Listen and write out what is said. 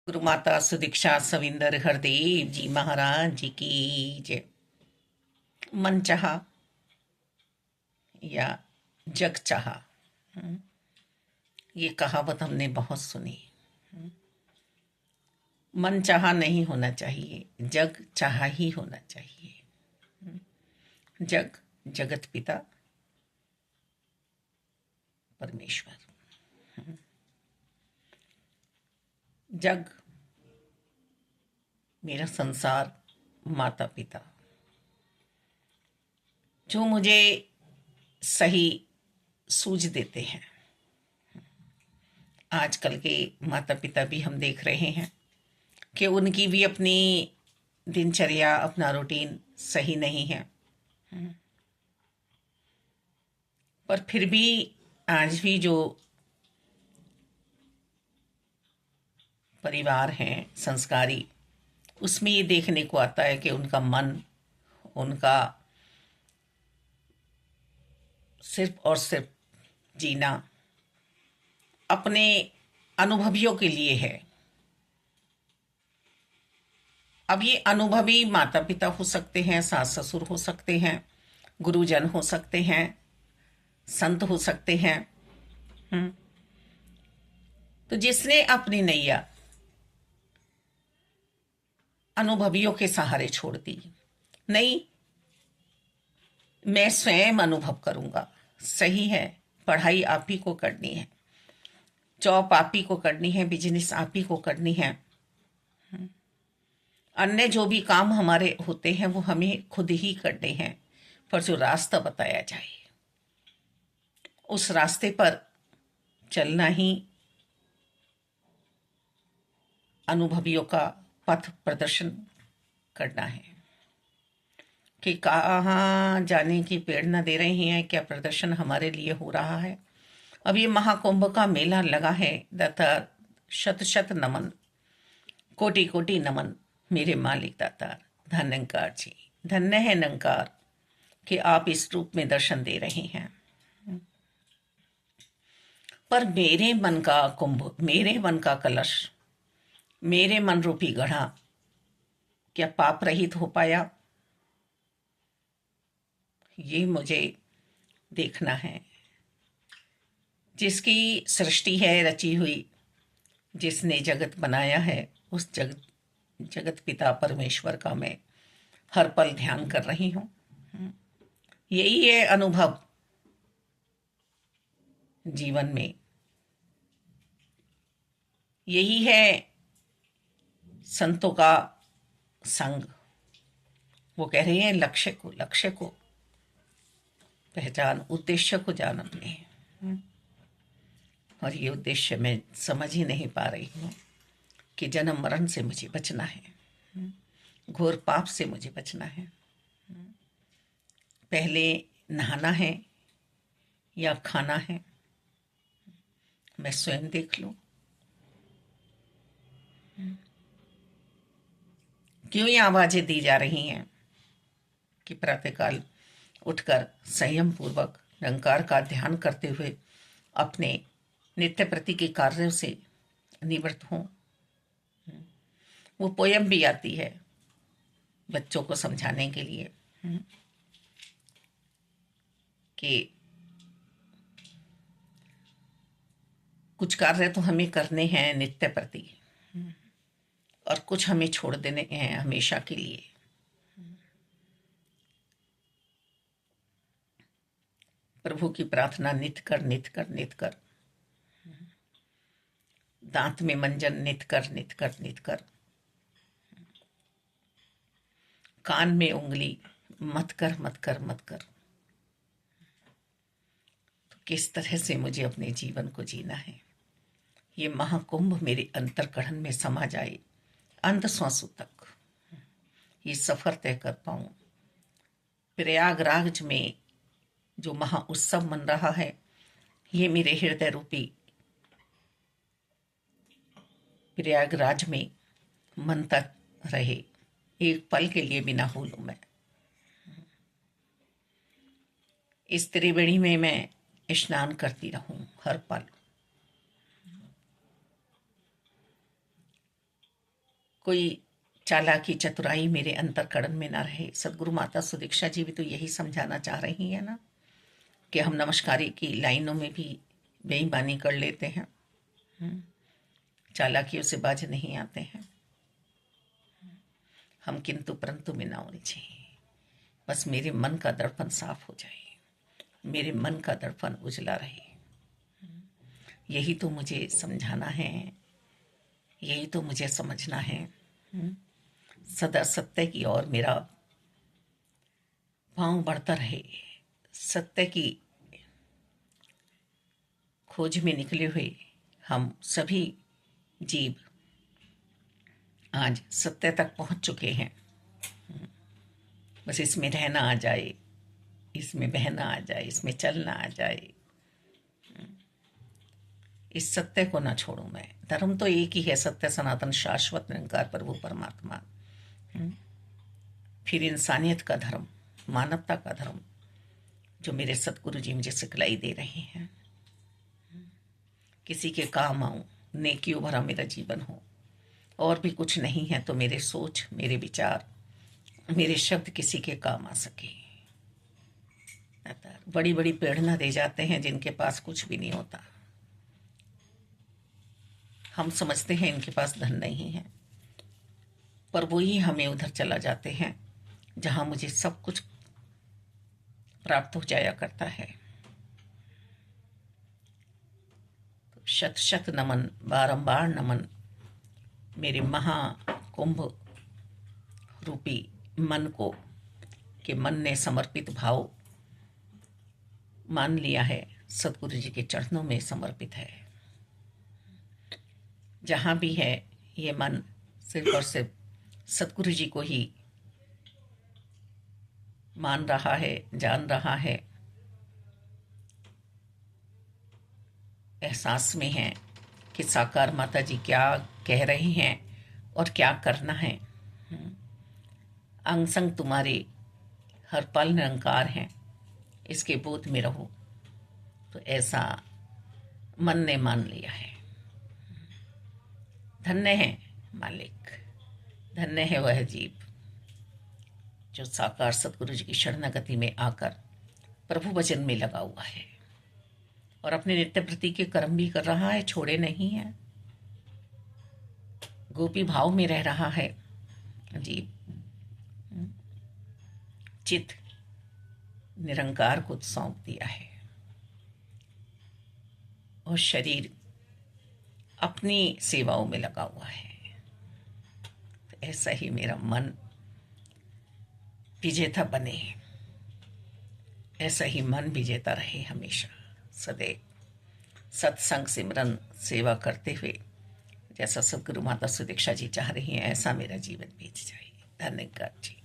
गुरु माता सुदीक्षा सविंदर हरदेव जी महाराज जी की जय। मन चाहा या जग चाहा, ये कहावत हमने बहुत सुनी। मन चाहा नहीं होना चाहिए, जग चाहा ही होना चाहिए। जग जगत पिता परमेश्वर, जग मेरा संसार, माता पिता, जो मुझे सही सूझ देते हैं। आजकल के माता पिता भी हम देख रहे हैं कि उनकी भी अपनी दिनचर्या, अपना रूटीन सही नहीं है, पर फिर भी आज भी जो परिवार हैं संस्कारी, उसमें ये देखने को आता है कि उनका मन, उनका सिर्फ और सिर्फ जीना अपने अनुभवियों के लिए है। अब ये अनुभवी माता पिता हो सकते हैं, सास ससुर हो सकते हैं, गुरुजन हो सकते हैं, संत हो सकते हैं। तो जिसने अपनी नैया अनुभवियों के सहारे छोड़ दी, नहीं मैं स्वयं अनुभव करूंगा, सही है, पढ़ाई आप ही को करनी है, जॉब आप ही को करनी है, बिजनेस आप ही को करनी है, अन्य जो भी काम हमारे होते हैं वो हमें खुद ही करने हैं। पर जो रास्ता बताया जाए उस रास्ते पर चलना ही अनुभवियों का पथ प्रदर्शन करना है। कि कहाँ जाने की प्रेरणा दे रहे हैं, क्या प्रदर्शन हमारे लिए हो रहा है। अब ये महाकुंभ का मेला लगा है, दातार शत शत नमन, कोटि कोटि नमन मेरे मालिक दातार धन्यंकार जी। धन्य है नंकार कि आप इस रूप में दर्शन दे रहे हैं। पर मेरे मन का कुंभ, मेरे मन का कलश, मेरे मन रूपी गढ़ा क्या पाप रहित हो पाया, ये मुझे देखना है। जिसकी सृष्टि है रची हुई, जिसने जगत बनाया है, उस जगत पिता परमेश्वर का मैं हर पल ध्यान कर रही हूँ। यही है अनुभव जीवन में, यही है संतों का संग। वो कह रहे हैं लक्ष्य को पहचान, उद्देश्य को जान अपने। और ये उद्देश्य मैं समझ ही नहीं पा रही हूँ कि जन्म मरण से मुझे बचना है, घोर पाप से मुझे बचना है। पहले नहाना है या खाना है, मैं स्वयं देख लूं। क्यों ये आवाजें दी जा रही हैं कि प्रातःकाल उठकर संयम पूर्वक निरंकार का ध्यान करते हुए अपने नित्य प्रति के कार्यों से निवृत्त हों। वो पोयम भी आती है बच्चों को समझाने के लिए कि कुछ कार्य तो हमें करने हैं नित्य प्रति, और कुछ हमें छोड़ देने हैं हमेशा के लिए। प्रभु की प्रार्थना नित कर, नित कर, नित कर। दांत में मंजन नित कर, नित कर, नित कर। कान में उंगली मत कर, मत कर, मत कर। तो किस तरह से मुझे अपने जीवन को जीना है, ये महाकुंभ मेरे अंतर्करण में समा जाए, अंत श्वासों तक ये सफर तय कर पाऊं। प्रयागराज में जो महा उत्सव मन रहा है, ये मेरे हृदय रूपी प्रयागराज में मनता रहे, एक पल के लिए भी ना भूलूं मैं। इस त्रिवेणी में मैं स्नान करती रहूं हर पल। कोई चालाकी चतुराई मेरे अंतर्करण में ना रहे। सदगुरु माता सुदीक्षा जी भी तो यही समझाना चाह रही है ना, कि हम नमस्कारी की लाइनों में भी बेईमानी कर लेते हैं, चालाकियों से बाज नहीं आते हैं। हम किंतु परंतु में ना उलझे, बस मेरे मन का दर्पण साफ हो जाए, मेरे मन का दर्पण उजला रहे। यही तो मुझे समझाना है, यही तो मुझे समझना है। सदा सत्य की ओर मेरा पांव बढ़ता रहे। सत्य की खोज में निकले हुए हम सभी जीव आज सत्य तक पहुंच चुके हैं। बस इसमें रहना आ जाए, इसमें बहना आ जाए, इसमें चलना आ जाए। इस सत्य को ना छोड़ूं मैं। धर्म तो एक ही है, सत्य सनातन शाश्वत निरंकार प्रभु परमात्मा। फिर इंसानियत का धर्म, मानवता का धर्म, जो मेरे सतगुरु जी मुझे सिखलाई दे रहे हैं। किसी के काम आऊं, नेकियों भरा मेरा जीवन हो, और भी कुछ नहीं है तो मेरे सोच, मेरे विचार, मेरे शब्द किसी के काम आ सके। बड़ी बड़ी प्रेरणा दे जाते हैं जिनके पास कुछ भी नहीं होता। हम समझते हैं इनके पास धन नहीं है, पर वो ही हमें उधर चला जाते हैं जहां मुझे सब कुछ प्राप्त हो जाया करता है। तो शत शत नमन, बारंबार नमन मेरे महाकुंभ रूपी मन को, कि मन ने समर्पित भाव मान लिया है, सतगुरु जी के चरणों में समर्पित है। जहां भी है ये मन सिर्फ और सिर्फ सतगुरु जी को ही मान रहा है, जान रहा है, एहसास में है कि साकार माता जी क्या कह रहे हैं और क्या करना है। अंग संग तुम्हारे हर पल निरंकार हैं, इसके बोध में रहो। तो ऐसा मन ने मान लिया है। धन्य है मालिक, धन्य है वह जीव जो साकार सतगुरु जी की शरणागति में आकर प्रभु वचन में लगा हुआ है और अपने नित्य प्रति के कर्म भी कर रहा है, छोड़े नहीं है। गोपी भाव में रह रहा है जीव, चित निरंकार को सौंप दिया है और शरीर अपनी सेवाओं में लगा हुआ है। तो ऐसा ही मेरा मन विजेता बने, ऐसा ही मन विजेता रहे हमेशा सदैव सत्संग सिमरन सेवा करते हुए, जैसा सदगुरु माता सुदीक्षा जी चाह रही हैं ऐसा मेरा जीवन बीत जाए। धन्यवाद जी।